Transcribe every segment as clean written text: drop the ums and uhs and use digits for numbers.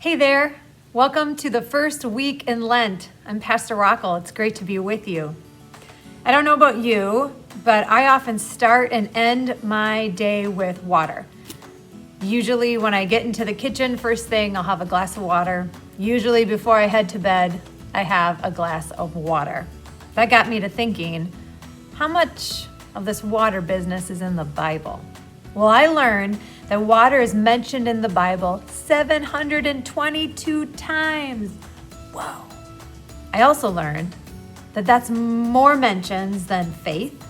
Hey there, welcome to the first week in Lent. I'm Pastor Rockel. It's great to be with you. I don't know about you, but I often start and end my day with water. Usually when I get into the kitchen, first thing, I'll have a glass of water. Usually before I head to bed, I have a glass of water. That got me to thinking, how much of this water business is in the Bible? Well, I learned that water is mentioned in the Bible 722 times. Whoa. I also learned that that's more mentions than faith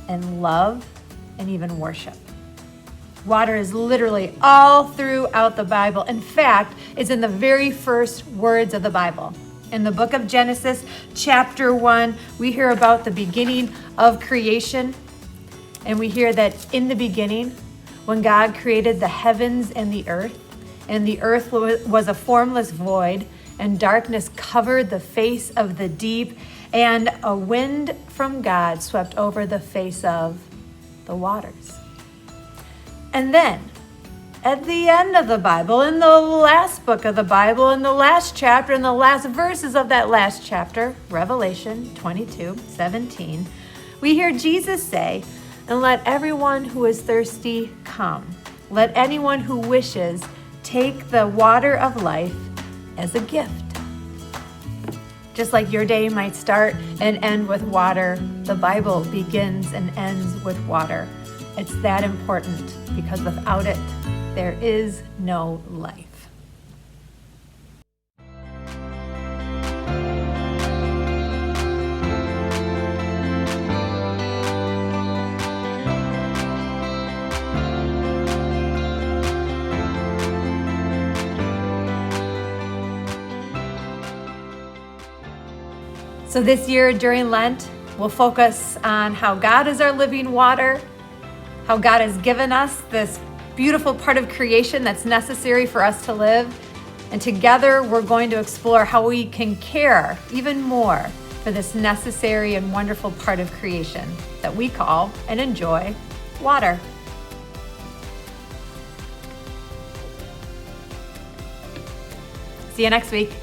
and love and even worship. Water is literally all throughout the Bible. In fact, it's in the very first words of the Bible. In the book of Genesis, chapter 1, we hear about the beginning of creation. And we hear that in the beginning, when God created the heavens and the earth was a formless void, and darkness covered the face of the deep, and a wind from God swept over the face of the waters. And then, at the end of the Bible, in the last book of the Bible, in the last chapter, in the last verses of that last chapter, Revelation 22:17, we hear Jesus say, "And let everyone who is thirsty come. Let anyone who wishes take the water of life as a gift." Just like your day might start and end with water, the Bible begins and ends with water. It's that important because without it, there is no life. So this year during Lent, we'll focus on how God is our living water, how God has given us this beautiful part of creation that's necessary for us to live. And together we're going to explore how we can care even more for this necessary and wonderful part of creation that we call and enjoy water. See you next week.